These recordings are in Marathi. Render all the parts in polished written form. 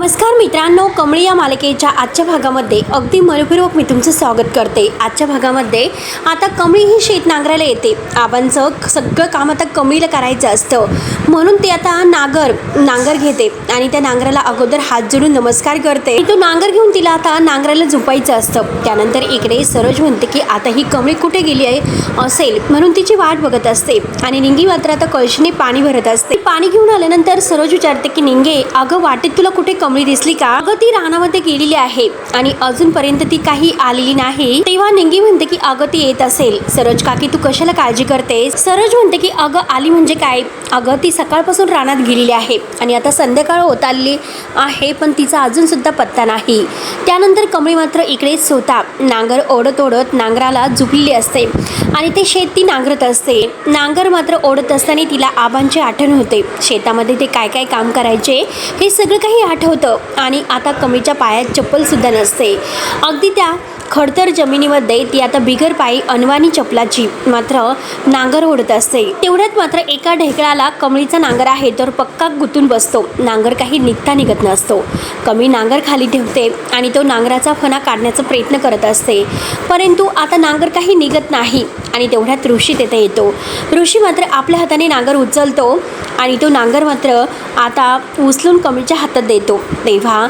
नमस्कार मित्रांनो, कमळी या मालिकेच्या आजच्या भागामध्ये अगदी मनपूर्वक मी तुमचं स्वागत करते। आजच्या भागामध्ये आता कमळी ही शेत नांगरायला येते। आबांचं सगळं काम आता कमळीला करायचं असतं, म्हणून ते आता नांगर घेते आणि त्या नांगराला अगोदर हात जोडून नमस्कार करते। तो नांगर घेऊन तिला आता नांगराला झुपायचं असतं। त्यानंतर इकडे सरोज म्हणते की आता ही कमळी कुठे गेली आहे असेल म्हणून तिची वाट बघत असते आणि निंगी मात्र आता कळशीने पाणी भरत असते। पाणी घेऊन आल्यानंतर सरोज विचारते की निंगे, अगं वाटेत तुला कुठे कमळी दिसली का? अगं ती रानामध्ये गेलेली आहे आणि अजूनपर्यंत ती काही आलेली नाही। तेव्हा निंगी म्हणते की अगं ती येत असेल। सरोज काकी तू कशाला काळजी करतेस? सरोज म्हणते की अगं आली म्हणजे काय? अगं ती सकाळपासून रानात गेलेली आहे आणि आता संध्याकाळ होत आली आहे पण तिचा अजून सुद्धा पत्ता नाही। त्यानंतर कमळी मात्र इकडे स्वतः नांगर ओढत ओढत नांगराला झुकलेली असते आणि ते शेत ती नांगरत असते। नांगर मात्र ओढत असताना तिला आबांची आठवण होते। शेतामध्ये ते काय काय काम करायचे हे सगळं काही आठवतं आणि आता कमळीच्या पायात चप्पल सुद्धा नसते। अगदी त्या खडतर जमिनीमध्ये ती आता बिगर पायी अनवाणी चपलाची मात्र नांगर ओढत असते। तेवढ्यात मात्र एका ढेकळाला कमळीचा नांगर आहे तर पक्का गुतून बसतो। नांगर काही निघत नसतो। कमळी नांगर खाली ठेवते आणि तो नांगराचा फणा काढण्याचा प्रयत्न करत असते, परंतु आता नांगर काही निघत नाही आणि तेवढ्यात ऋषी तेथे येतो। ऋषी मात्र आपल्या हाताने नांगर उचलतो आणि तो नांगर मात्र आता उचलून कमळीच्या हातात देतो। तेव्हा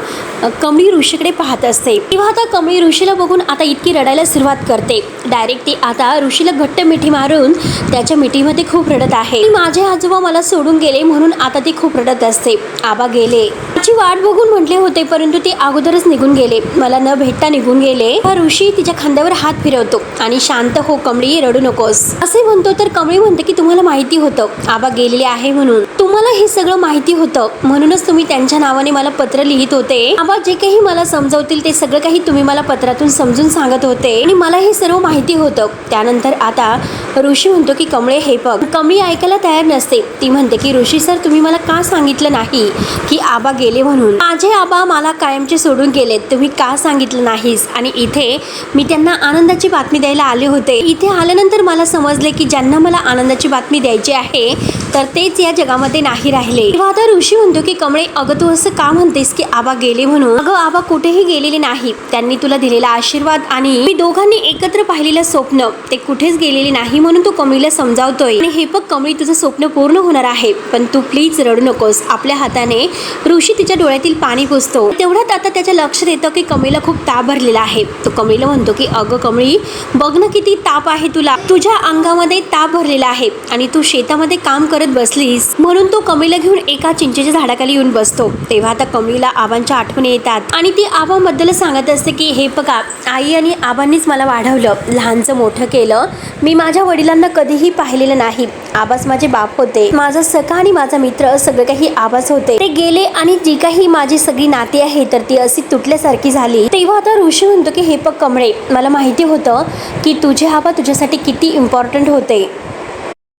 कमळी ऋषीकडे पाहत असते। तेव्हा आता कमळी ऋषीला बघून आता इतकी रडायला सुरुवात करते। डायरेक्ट ती आता ऋषीला घट्ट मिठी मारून त्याच्या मिठीमध्ये खूप रडत आहे। माझे आजोबा मला सोडून गेले म्हणून आता ती खूप रडत असते। आबा गेले त्याची वाट बघून म्हटले होते परंतु ते अगोदरच निघून गेले, मला न भेटता निघून गेले। ऋषी तिच्या खांद्यावर हात फिरवतो आणि शांत हो कमळी, रडू नकोस असे म्हणतो। तर कमळी म्हणते की तुम्हाला माहिती होतं आबा गेलेले आहे म्हणून, तुम्हाला हे सगळं माहिती होतं म्हणूनच तुम्ही त्यांच्या नावाने मला पत्र लिहित होते। आबा जे काही मला समजावतील ते सगळं काही तुम्ही मला पत्रातून समजून सांगत होते आणि मला हे सर्व माहिती होतं। त्यानंतर आता ऋषी म्हणतो की कमळे हे बघ। कमळी ऐकायला तयार नसते। ती म्हणते की ऋषी सर तुम्ही मला का सांगितलं नाही की आबा गेले म्हणून? माझे आबा मला कायमचे सोडून गेलेत, तुम्ही का सांगितलं नाहीस? आणि इथे मी त्यांना आनंदाची बातमी द्यायला आले होते। इथे आल्यानंतर मला समजले की ज्यांना मला आनंदाची बातमी द्यायची आहे तर तेच या जगामध्ये नाही राहिले। तेव्हा आता ऋषी म्हणतो की कमळे अगं तू असं का म्हणतेस की आबा गेले म्हणून? अगं आबा कुठेही गेलेले नाही, त्यांनी तुला दिलेला आशीर्वाद आणि मी दोघांनी एकत्र पाहिलेलं स्वप्न ते कुठेच गेलेले नाही म्हणून तू कमळीला समजावतोय। आणि हे बघ कमळी तुझं स्वप्न पूर्ण होणार आहे पण तू प्लीज रडू नकोस। आपल्या हाताने ऋषी तिच्या डोळ्यातील पाणी पुसतो। तेवढ्यात आता त्याच्या लक्षात येतं की कमळीला खूप ताप भरलेला आहे। तो कमळीला म्हणतो की अगं कमळी बघ ना किती ताप आहे तुला, तुझ्या अंगामध्ये ताप भरलेला आहे आणि तू शेतामध्ये काम करत बसलीस म्हणून तो कमळीला घेऊन एका चिंचेच्या झाडाखाली येऊन बसतो। तेव्हा आता कमळीला आबांच्या आठवणी येतात आणि ती आबांबद्दल सांगत असते की हे बघा आई आणि आबांनीच मला वाढवलं, लहानचं मोठं केलं। मी माझ्या वडिलांना कधीही पाहिलेलं नाही, आबाच माझे बाप होते। माझा सखा आणि माझा मित्र सगळं काही आबाच होते, ते गेले आणि जी काही माझी सगळी नाती आहे तर ती अशी तुटल्यासारखी झाली। तेव्हा आता ऋषी म्हणतो की हे बघ कमळे मला माहिती होतं की तुझे आबा तुझ्यासाठी किती इम्पॉर्टंट होते।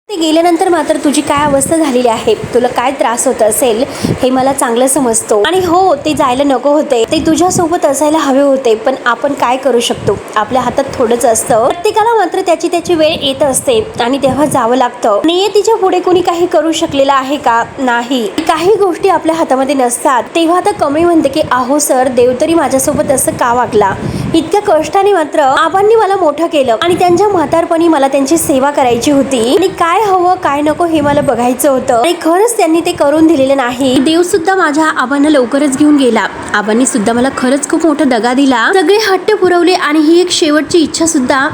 ते गेल्यानंतर मात्र तुझी काय अवस्था झालेली आहे, तुला काय त्रास होत असेल हे मला चांगलं समजतो। आणि हो ते जायला नको होते, ते तुझ्यासोबत असायला हवे होते, पण आपण काय करू शकतो, आपल्या हातात थोडंच असतं। प्रत्येकाला मात्र त्याची वेळ येत असते आणि तेव्हा जावं लागतं। नियतीच्या पुढे कोणी काही करू शकलेलं आहे का? नाही, काही गोष्टी आपल्या हातामध्ये नसतात। तेव्हा आता कमळी म्हणते की अहो सर देव तरी माझ्यासोबत असं का वागला? इतक्या कष्टाने मात्र आबांनी मला मोठं केलं आणि त्यांच्या म्हातारपणी मला त्यांची सेवा करायची होती आणि काय हवं काय नको हे मला बघायचं होतं आणि खरंच त्यांनी ते करून दिलेलं नाही। देव सुद्धा माझ्या आबांना लवकरच घेऊन गेला। आबांनी सुद्धा मला खरंच खूप मोठा दगा दिला, सगळे हट्ट पुरवले आणि ही एक शेवटची इच्छा सुद्धा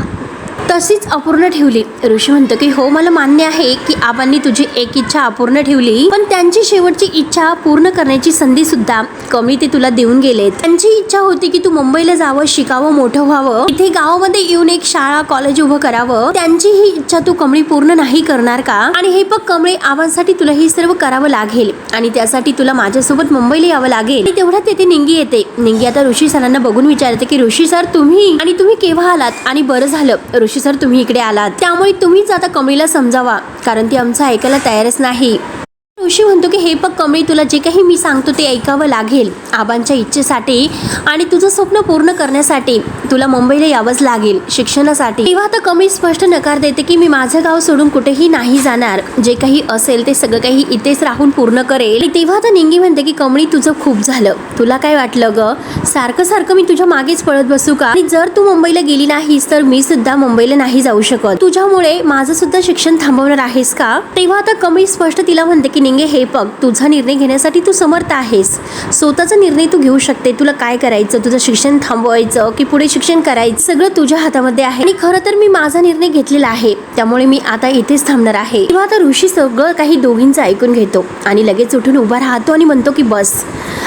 तशीच अपूर्ण ठेवली। ऋषी म्हणतो की हो मला मान्य आहे की आबांनी तुझी एक इच्छा अपूर्ण ठेवली, पण त्यांची शेवटची इच्छा पूर्ण करण्याची संधी सुद्धा कमी ते तुला देऊन गेले। त्यांची इच्छा होती की तू मुंबईला जावं, शिकावं, मोठं व्हावं, इथे गावामध्ये येऊन एक शाळा कॉलेज उभं करावं। त्यांची ही इच्छा तू कमळी पूर्ण नाही करणार का? आणि हे बघ कमळे आबांसाठी तुला हे सर्व करावं लागेल आणि त्यासाठी तुला माझ्यासोबत मुंबईला यावं लागेल। आणि तेवढ्यात तेथे निंगी येते। निंगी आता ऋषी सरांना बघून विचारते की ऋषी सर तुम्ही केव्हा आलात? आणि बरं झालं ऋषी सर तुम्ही इकडे आलात, त्यामुळे तुम्हीच आता कमळीला समजावा कारण ती आमचं ऐकायला तयारच नाही। ऋषी म्हणतो की हे बघ कमळी, तुला जे काही मी सांगतो ते ऐकावं लागेल. आबांच्या इच्छेसाठी आणि तुझं स्वप्न पूर्ण करण्यासाठी तुला मुंबईला यावंच लागेल शिक्षणासाठी. तेव्हा आता कमळी स्पष्ट नकार देते की मी माझं गाव सोडून कुठेही नाही जाणार. जे काही असेल ते सगळं काही इथेच राहून पूर्ण करेल. तेव्हा आता निंगी म्हणते की कमळी, तुझं खूप झालं. तुला काय वाटलं ग, सारखं सारखं मी तुझ्या मागेच पळत बसू का? आणि जर तू मुंबईला गेली नाहीस तर मी सुद्धा मुंबईला नाही जाऊ शकत. तुझ्यामुळे माझं सुद्धा शिक्षण थांबवणार आहेस का? तेव्हा आता कमळी स्पष्ट तिला म्हणते की निंगे, हे बघ, तुझा निर्णय घेण्यासाठी तू समर्थ आहेस. स्वतःचा निर्णय तू घेऊ शकते. तुला काय करायचं, तुझं शिक्षण थांबवायचं की पुढे शिक्षण करायचं, सगळं तुझ्या हातामध्ये आहे. आणि खरं तर मी माझा निर्णय घेतलेला आहे, त्यामुळे मी आता इथेच थांबणार आहे. तेव्हा आता ऋषी सगळं काही दोघींचं ऐकून घेतो आणि लगेच उठून उभा राहतो आणि म्हणतो की बस,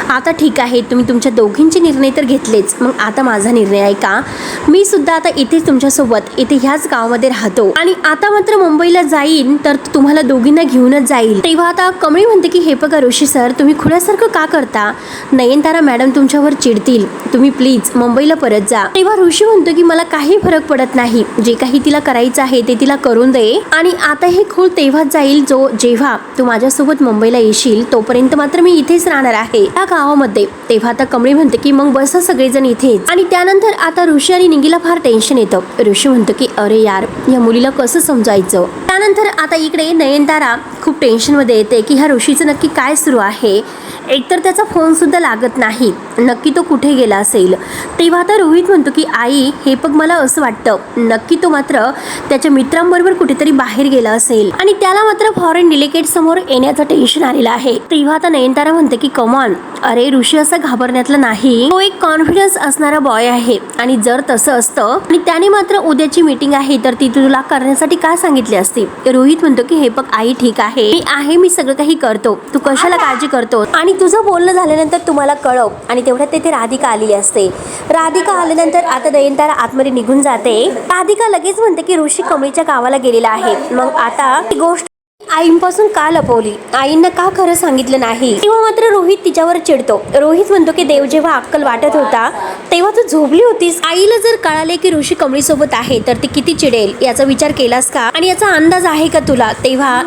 आता ठीक आहे, तुम्ही तुमच्या दोघींचे निर्णय तर घेतलेच, मग आता माझा निर्णय ऐका. मी सुद्धा आता इथेच तुमच्यासोबत इथे ह्याच गावामध्ये राहतो आणि आता मात्र मुंबईला जाईन तर तुम्हाला दोघींना घेऊनच जाईल. तेव्हा आता कमळी म्हणते की हे बघा ऋषी सर, तुम्ही खुळ्यासारखं का करता? नयनतारा मॅडम तुमच्यावर चिडतील, तुम्ही प्लीज मुंबईला परत जा. तेव्हा ऋषी म्हणतो की मला काही फरक पडत नाही, जे काही तिला करायचं आहे ते तिला करून दे आणि आता हे खूळ तेव्हाच जाईल जेव्हा तू माझ्यासोबत मुंबईला येशील, तोपर्यंत मात्र मी इथेच राहणार आहे या गावामध्ये. तेव्हा आता कमळी म्हणते की मग बसा सगळेजण इथेच. आणि त्यानंतर आता ऋषी आणि निंगीला फार टेन्शन येतं. ऋषी म्हणतो की अरे यार, या मुलीला कसं समजायचं. त्यानंतर आता इकडे नयनतारा खूप टेन्शन मध्ये येते की ह्या ऋषीचं नक्की काय सुरू आहे. एकतर त्याचा फोन सुद्धा लागत नाही, नक्की तो कुठे गेला असेल. तेव्हा आता रोहित म्हणतो की आई, हे बघ, मला असं वाटतं नक्की तो मात्र त्याच्या मित्रांबरोबर कुठेतरी बाहेर गेला असेल आणि त्याला मात्र फॉरेन डेलिगेट समोर येण्याचं टेन्शन आलेलं आहे. तेव्हा आता नयनतारा म्हणते की कमॉन, अरे ऋषी असं घाबरण्यातलं नाही, तो एक कॉन्फिडन्स असणारा बॉय आहे आणि जर तसं असतं आणि त्याने मात्र उद्याची मीटिंग आहे तर ती तुला करण्यासाठी काय सांगितली असती. रोहित म्हणतो की हे बघ आई, ठीक आहे, मी सगळं काही करतो, तू कशाला काळजी करतो आणि तुझं बोलणं झाल्यानंतर तुम्हाला कळव. आणि तेवढ्यात तेथे राधिका आलेली असते. राधिका आल्यानंतर आता नयनतारा आतमध्ये निघून जाते. राधिका लगेच म्हणते की ऋषी कमळीच्या गावाला गेलेला आहे. मग आता ही गोष्ट आईंपासून का लपवली, आईंना का खरं सांगितलं नाही. तेव्हा मात्र रोहित तिच्यावर चिडतो. रोहित म्हणतो की देव जेव्हा अक्कल वाटत होता तेव्हा तू झोपली होतीस. आईला जर कळाले की ऋषी कमळी सोबत आहे तर ती किती चिडेल याचा विचार केलास का आणि याचा अंदाज आहे का तुला. तेव्हा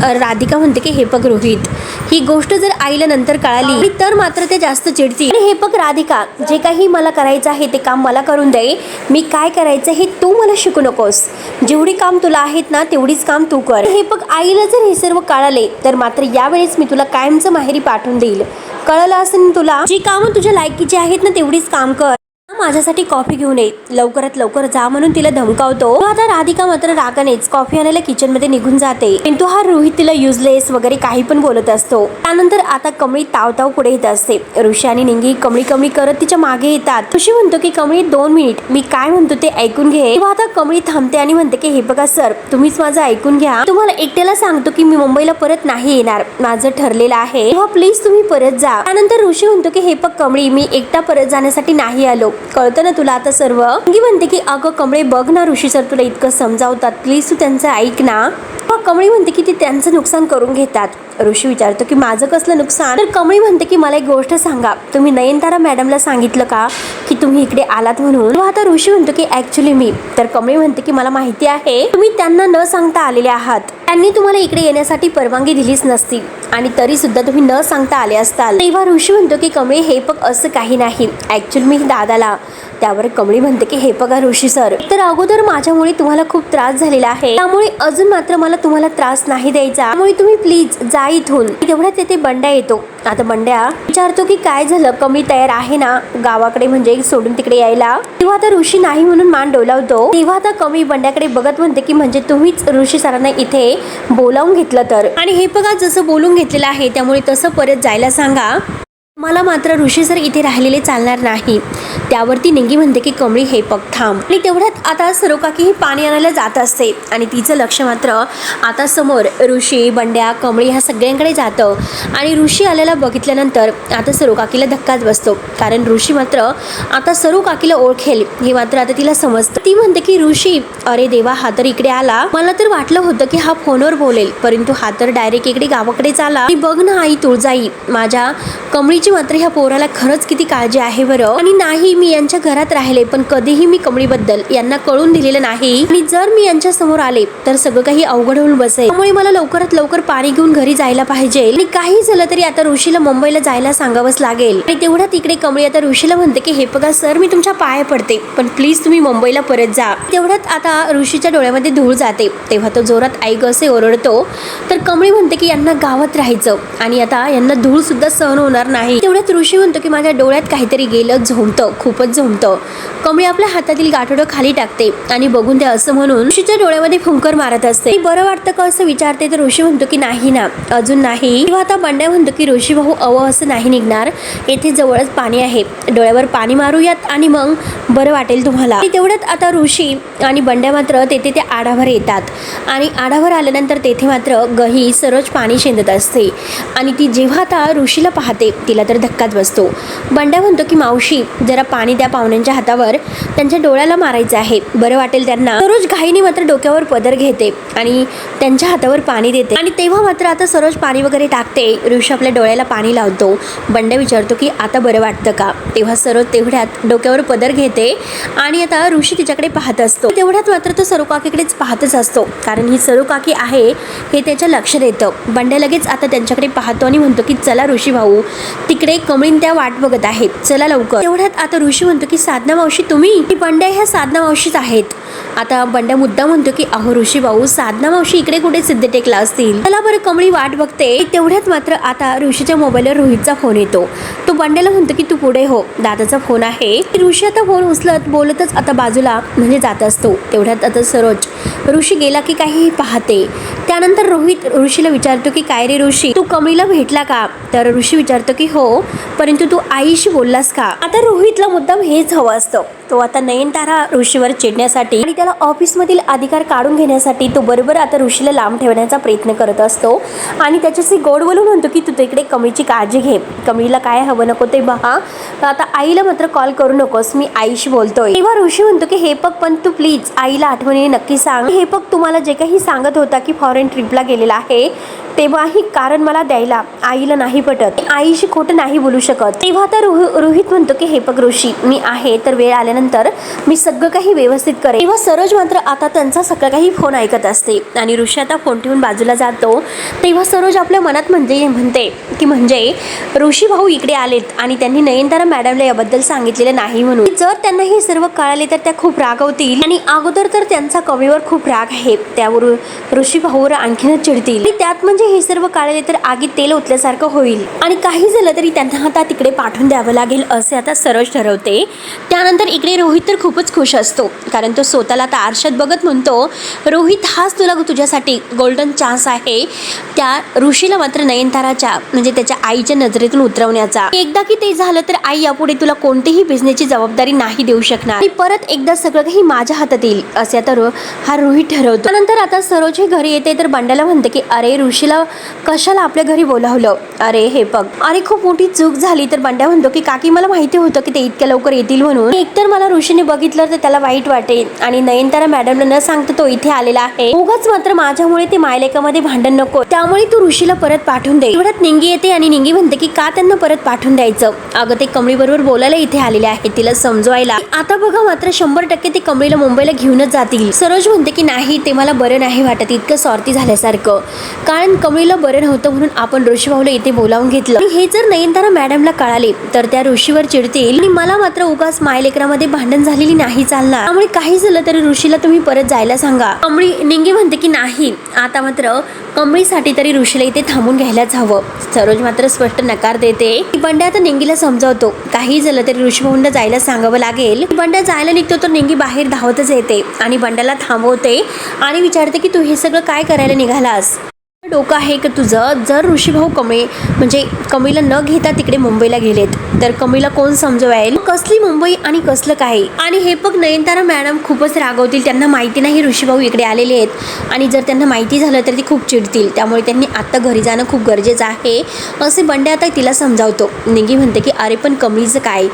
राधिका म्हणते की हे बघ रोहित, ही गोष्ट जर आईला नंतर कळाली तर मात्र ते जास्त चिडतील. आणि हे बघ राधिका, जे काही मला करायचं आहे ते काम मला करून दे. मी काय करायचं हे तू मला शिकू नकोस. जेवढी काम तुला आहेत ना तेवढीच काम तू कर. हे बघ, आईला जर हे सर्व कळाले तर मात्र यावेळेस मी तुला कायमचं माहेरी पाठवून देईल. कळलं असेल तुला. जी कामं तुझ्या लायकीची आहेत ना तेवढीच काम कर. माझ्यासाठी कॉफी घेऊन ये, लवकरात लवकर जा म्हणून तिला धमकावतो. आता राधिका मात्र रागानेच कॉफी आणायला किचन मध्ये निघून जाते. किंतु हा रोहित तिला युजलेस वगैरे काही पण बोलत असतो. त्यानंतर आता कमळी ताव पुढे येत असते. ऋषी आणि निंगी कमळी करत तिच्या मागे येतात. ऋषी म्हणतो की कमळी 2 मिनिट, मी काय म्हणतो ते ऐकून घे. तेव्हा आता कमळी थांबते आणि म्हणते की हे बघा सर, तुम्हीच माझं ऐकून घ्या. तुम्हाला एकट्याला सांगतो की मी मुंबईला परत नाही येणार, माझं ठरलेलं आहे. तेव्हा प्लीज तुम्ही परत जा. त्यानंतर ऋषी म्हणतो की हे बघ कमळी, मी एकटा परत जाण्यासाठी नाही आलो, कळतं ना तुला आता सर्व. निंगी म्हणते की अगं कमळे, बघ ना ऋषी सर तुला इतकं समजावतात, प्लीज तू त्यांचं ऐक ना. कमळी म्हणते की ते त्यांचं नुकसान करून घेतात. ऋषी विचारतो की माझं कसलं नुकसान. तर कमळी म्हणते की मला एक गोष्ट सांगा, तुम्ही नयनतारा मॅडमला सांगितलं का की तुम्ही इकडे आलात म्हणून. तेव्हा आता ऋषी म्हणतो की ऍक्च्युली मी. तर कमळी म्हणते की मला माहिती आहे तुम्ही त्यांना न सांगता आलेले आहात, त्यांनी तुम्हाला इकडे येण्यासाठी परवानगी दिलीच नसती आणि तरी सुद्धा तुम्ही न सांगता आले असताल. तेव्हा ऋषी म्हणतो की कमळी, हे बघ असं काही नाही, ऍक्च्युअली मी दादाला. त्यावर कमळी म्हणते की हे बघा ऋषी सर, तर अगोदर माझ्यामुळे तुम्हाला खूप त्रास झालेला आहे, त्यामुळे अजून मात्र मला तुम्हाला त्रास नाही द्यायचा, त्यामुळे तुम्ही प्लीज जा इथून. तेवढ्यात तेथे बंड्या येतो. आता बंड्या विचारतो की काय झालं, कमळी तयार आहे ना गावाकडे म्हणजे सोडून तिकडे यायला. तेव्हा आता ऋषी नाही म्हणून मान डोलावतो. तेव्हा आता कमळी बंड्याकडे बघत म्हणते की म्हणजे तुम्हीच ऋषी सरांना इथे बोलावून घेतलं तर, आणि हे बघा जसं बोलून घेतलेलं आहे त्यामुळे तसं परत जायला सांगा. मला मात्र ऋषी सर इथे राहिलेले चालणार नाही. त्यावरती निंगी म्हणते की कमळी हे बघ थांब. आणि तेवढ्यात आता सरोकाकी ही पाणी आणायला जात असते आणि तिचं लक्ष मात्र आता समोर ऋषी, बंड्या, कमळी ह्या सगळ्यांकडे जातं. आणि ऋषी आलेला बघितल्यानंतर आता सरोकाकीला धक्काच बसतो, कारण ऋषी मात्र आता सरोकाकीला ओळखेल हे मात्र आता तिला समजतं. ती म्हणते की ऋषी, अरे देवा, हा तर इकडे आला. मला तर वाटलं होतं की हा फोनवर बोलेल, परंतु हा तर डायरेक्ट इकडे गावाकडेच आला. बघ ना आई तुळजाई, माझ्या कमळीची माझी मात्र ह्या पोराला खरंच किती काळजी आहे बरं. आणि नाही मी यांच्या घरात राहिले पण कधीही मी कमळीबद्दल यांना कळून दिलेलं नाही. आणि जर मी यांच्या समोर आले तर सगळं काही अवघड होऊन बसेल. त्यामुळे मला लवकरात लवकर पाणी घेऊन घरी जायला पाहिजे. आणि काही झालं तरी आता ऋषीला मुंबईला जायला सांगावंच लागेल. आणि तेवढ्यात इकडे कमळी आता ऋषीला म्हणते की हे बघा सर मी तुमच्या पाया पडते पण प्लीज तुम्ही मुंबईला परत जा. तेवढ्यात आता ऋषीच्या डोळ्यामध्ये धूळ जाते. तेव्हा तो जोरात आई ग असे ओरडतो. तर कमळी म्हणते की यांना गावात राहायचं आणि आता यांना धूळ सुद्धा सहन होणार नाही. तेवढ्यात ऋषी म्हणतो की माझ्या डोळ्यात काहीतरी गेलं, झोमतं, खूपच झोमतं. कमळी आपल्या हातातील गाठोडं खाली टाकते आणि बघून द्या असं म्हणून ऋषीच्या डोळ्यामध्ये फुंकर मारत असते. बरं वाटतं का असं विचारते तर ऋषी म्हणतो की नाही ना अजून नाही. तेव्हा आता बंड्या म्हणतो की ऋषी भाऊ असं नाही निघणार, येथे जवळच पाणी आहे, डोळ्यावर पाणी मारूयात आणि मग बरं वाटेल तुम्हाला. तेवढ्यात आता ऋषी आणि बंड्या मात्र तेथे त्या आडावर येतात. आणि आडावर आल्यानंतर तेथे मात्र गही सरोज पाणी शेंदत असते. आणि ती जेव्हा आता ऋषीला पाहते तिला तर धक्काच बसतो. बंड्या म्हणतो की मावशी जरा पाणी त्या पाहुण्यांच्या हातावर, त्यांच्या डोळ्याला मारायचं आहे, बरं वाटेल त्यांना. सरोज घाईने मात्र डोक्यावर पदर घेते आणि त्यांच्या हातावर पाणी देते. आणि तेव्हा मात्र आता सरोज पाणी वगैरे टाकते. ऋषी आपल्या डोळ्याला पाणी लावतो. बंड्या विचारतो की आता बरं वाटतं का. तेव्हा सरोज तेवढ्यात डोक्यावर पदर घेते आणि आता ऋषी तिच्याकडे पाहत असतो. तेवढ्यात मात्र तो सरू काकीकडेच पाहतच असतो कारण ही सरू काकी आहे हे त्याच्या लक्षात येतं. बंड्या लगेच आता त्यांच्याकडे पाहतो आणि म्हणतो की चला ऋषी भाऊ तिकडे कमळीन त्या वाट बघत आहेत, चला लवकर. तेवढ्यात आता ऋषी म्हणतो की साधना मावशी तुम्ही. बंड्या ह्या साधना मावशीच आहेत. आता बंड्या मुद्दा म्हणतो की अहो ऋषी भाऊ साधना मावशी इकडे कुठे सिद्ध टेकला असतील, चला बरं. कमळी वाट बघते. तेवढ्यात मात्र आता ऋषीच्या मोबाईलवर रोहितचा फोन येतो. तो बंड्याला म्हणतो की तू पुढे हो, दादाचा फोन आहे. ऋषी आता फोन उचलत बोलतच आता बाजूला म्हणजे जात असतो. तेवढ्यात आता सरोज ऋषी गेला की काही पाहते. त्यानंतर रोहित ऋषीला विचारतो की काय रे ऋषी तू कमळीला भेटला का. तर ऋषी विचारतो की हो, परंतु तू आईशी बोललास का. आता रोहितला मुद्दाम हेच हवं असतं. तो आता नयनतारा ऋषीवर चिडण्यासाठी आणि त्याला ऑफिसमधील अधिकार काढून घेण्यासाठी तो बरोबर आता ऋषीला लांब ठेवण्याचा प्रयत्न करत असतो. आणि त्याच्याशी गोड बोलून म्हणतो की तू तिकडे कमळीची काळजी घे, कमळीला काय हवं नको ते पहा, आता आईला मात्र कॉल करू नकोस, मी आईशी बोलतोय. तेव्हा ऋषी म्हणतो की हे बघ पण तू प्लीज आईला आठवणीने नक्की सांग. हे बघ तुम्हाला जे काही सांगत होता की फॉरेन ट्रिपला गेलेला आहे तेव्हाही कारण मला द्यायला आईला नाही पटत, आईशी खोटं नाही बोलू शकत. तेव्हा तर रोहित म्हणतो की हे बघ ऋषी मी आहे तर वेळ आल्यानंतर मी सगळं काही व्यवस्थित करेन. तेव्हा सरोज मात्र आता त्यांचा सगळं काही फोन ऐकत असते आणि ऋषी आता फोन ठेवून बाजूला जातो. तेव्हा सरोज आपल्या मनात म्हणते की म्हणजे ऋषी भाऊ इकडे आलेत आणि त्यांनी नयनतारा मॅडमला याबद्दल सांगितलेलं नाही म्हणून. जर त्यांना हे सर्व कळाले तर त्या खूप रागवतील आणि अगोदर तर त्यांचा कवीवर खूप राग आहे, त्यावरून ऋषी भाऊवर आणखीनच चिडतील. त्यात म्हणजे हे सर्व कळाले तर आगीत तेल ओतल्यासारखं होईल आणि काही झालं तरी त्यांना आता तिकडे पाठवून द्यावं लागेल असे आता सरोज ठरवते. त्यानंतर इकडे रोहित तर खूपच खुश असतो कारण तो स्वतःला आता आरशात बघत म्हणतो रोहित हाच तुला तुझ्यासाठी गोल्डन चान्स आहे त्या ऋषीला मात्र नयनताराच्या म्हणजे त्याच्या आईच्या नजरेतून उतरवण्याचा. एकदा की ते झालं तर आई यापुढे तुला कोणतीही बिझनेसची जबाबदारी नाही देऊ शकणार आणि परत एकदा सगळं काही माझ्या हातात येईल असे आता हा रोहित ठरवतो. त्यानंतर आता सरोज हे घरी येते तर बंड्याला म्हणते की अरे ऋषीला कशाला आपल्या घरी बोलावलं, अरे हे बघ अरे खूप मोठी चूक झाली. तर बंड्या म्हणतो की काकी मला माहिती होतं की ते इतक्या लवकर येतील म्हणून, एकतर मला ऋषीने बघितलं तर त्याला वाईट वाटेल आणि नयनतारा मॅडमला न सांगता तो इथे आलेला आहे, उगाच मात्र माझ्यामुळे ते मायलेकामध्ये भांडण नको, त्यामुळे तू ऋषीला परत पाठवून दे. एवढ्यात निंगी येते आणि निंगी म्हणते की का त्यांना परत पाठवून द्यायचं, अगं ते कमळी बरोबर बोलायला इथे आलेले आहे तिला समजवायला. आता बघा मात्र 100% ते कमळीला मुंबईला घेऊनच जातील. सरोज म्हणते की नाही ते मला बरं नाही वाटत, इतकं स्वार्थी झाल्यासारखं, कारण कमळीला बरं नव्हतं म्हणून आपण ऋषी भाऊला इथे बोलावून घेतलं. हे जर नयनतारा मॅडमला कळाले तर त्या ऋषीवर चिडतील आणि मला मात्र उगाच मायलेकरामध्ये भांडण झालेली नाही चालणार, त्यामुळे काही झालं तरी ऋषीला तुम्ही परत जायला सांगा. कमळी निंगी म्हणते की नाही आता मात्र कमळीसाठी तरी ऋषीला इथे थांबून घ्यायलाच हवं. सरोज मात्र स्पष्ट नकार देते. बंड्या आता निंगीला समजावतो काही झालं तरी ऋषी भाऊंना जायला सांगावं लागेल. बंड्या जायला निघतो तर निंगी बाहेर धावतच येते आणि बंड्याला थांबवते आणि विचारते की तू हे सगळं काय करायला निघालास, डोकं आहे का तुझं. जर ऋषी भाऊ कमळीला न घेता तिकडे मुंबईला गेलेत तर कमळीला कोण समजवायला, कसली मुंबई आणि कसलं काय. आणि हे बघ नयनतारा मॅडम खूपच रागवतील, त्यांना माहिती नाही ऋषी भाऊ इकडे आलेले आहेत आणि जर त्यांना माहिती झालं तर ते खूप चिडतील, त्यामुळे त्यांनी आत्ता घरी जाणं खूप गरजेचं आहे असे बंड्या आता तिला समजावतो. निंगी म्हणते की अरे पण कमळीचं काय.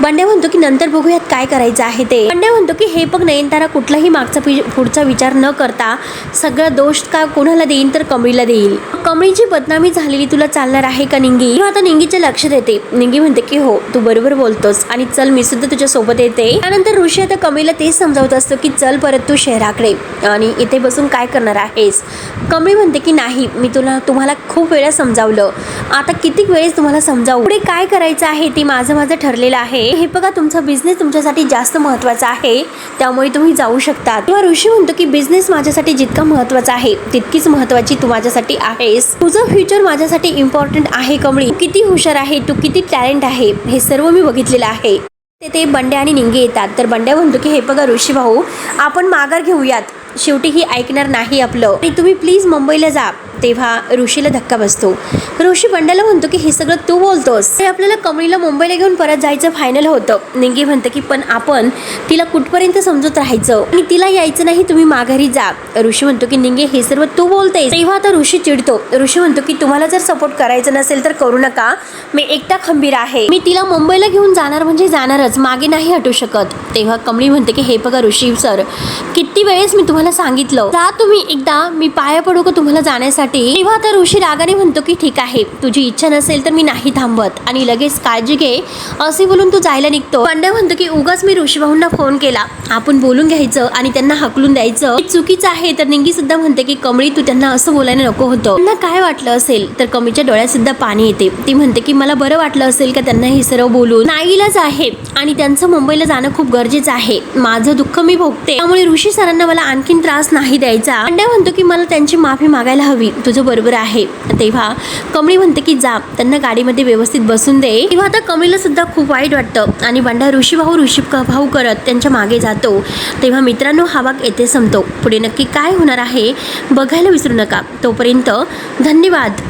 बंड्या म्हणतो की नंतर बघूयात काय करायचं आहे ते. बंड्या म्हणतो की हे बघ नयनतारा कुठलाही मागचा पुढचा विचार न करता सगळा दोष का कोणाला देईन तर कमळीला कमळीला देईल. कमळीची बदनामी झालेली तुला चालणार आहे का निंगी? आता निंगीच्या लक्षात येते. निंगी म्हणते की हो तू बरोबर बोलतोस आणि चल मी सुद्धा तुझ्या सोबत येते. त्यानंतर ऋषी आता कमळीला तेच समजावत असतो की चल परत तू शहराकडे आणि इथे बसून काय करणार आहेस. कमळी म्हणते की नाही मी तुम्हाला खूप वेळा समजावलं, आता किती वेळेस तुम्हाला समजावू, पुढे काय करायचं आहे ते माझं ठरलेलं आहे. हे बघा तुमचा बिझनेस तुमच्यासाठी जास्त महत्त्वाचा आहे त्यामुळे तुम्ही जाऊ शकता. तेव्हा ऋषी म्हणतो की बिझनेस माझ्यासाठी जितका महत्त्वाचा आहे तितकीच महत्त्वाची तू माझ्यासाठी आहेस. तुझं फ्युचर माझ्यासाठी इम्पॉर्टंट आहे कमळी. तू किती हुशार आहे, तू किती टॅलेंट आहे हे सर्व मी बघितलेलं आहे. ते बंड्या आणि निंगे येतात तर बंड्या म्हणतो की हे बघा ऋषी भाऊ आपण माघार घेऊयात, शेवटी ही ऐकणार नाही आपलं आणि तुम्ही प्लीज मुंबईला जा. तेव्हा ऋषीला धक्का बसतो. ऋषी बंड्याला म्हणतो की हे सगळं तू बोलतोस, हे आपल्याला कमळीला मुंबईला घेऊन परत जायचं फायनल होतं. निंगी म्हणतं की पण आपण तिला कुठपर्यंत समजत राहायचं आणि तिला यायचं नाही, तुम्ही माघारी जा. ऋषी म्हणतो की निंगे हे सर्व तू बोलतेस. तेव्हा आता ऋषी चिडतो. ऋषी म्हणतो की तुम्हाला जर सपोर्ट करायचं नसेल तर करू नका, मी एकटा खंबीर आहे, मी तिला मुंबईला घेऊन जाणार म्हणजे जाणारच, मागे नाही हटू शकत. तेव्हा कमळी म्हणते की हे बघा ऋषी सर किती वेळेस मी तुम्हाला सांगितलं जा तुम्ही एकदा, मी पाया पडू का तुम्हाला जाण्यासाठी. तेव्हा आता ऋषी रागाने म्हणतो की ठीक आहे तुझी इच्छा नसेल तर मी नाही थांबत आणि लगेच काळजी घे असे बोलून तू जायला निघतो. बंड्या म्हणतो की उगाच मी ऋषी भाऊंना फोन केला, आपण बोलून घ्यायचं आणि त्यांना हकलून द्यायचं चुकीचं आहे. तर निंगी सुद्धा म्हणते की कमळी तू त्यांना असं बोलायला नको होतं. त्यांना काय वाटलं असेल, तर कमळीच्या डोळ्यात सुद्धा पाणी येते. ती म्हणते की मला बरं वाटलं असेल का त्यांना हे सर्व बोलून, नाईलाज आहे आणि त्यांचं मुंबईला जाणं खूप गरजेचं आहे, माझं दुःख मी भोगते त्यामुळे ऋषी सरांना मला आणखीन त्रास नाही द्यायचा. बंड्या म्हणतो की मला त्यांची माफी मागायला हवी, तुझं बरोबर आहे. तेव्हा कमळी म्हणते की जा त्यांना गाडीमध्ये व्यवस्थित बसून दे. तेव्हा आता कमळीला सुद्धा खूप वाईट वाटतं आणि बंड्या ऋषी भाऊ करत त्यांच्या मागे जातो. तेव्हा मित्रांनो हा भाग येथे संपतो. पुढे नक्की काय होणार आहे बघायला विसरू नका. तोपर्यंत धन्यवाद.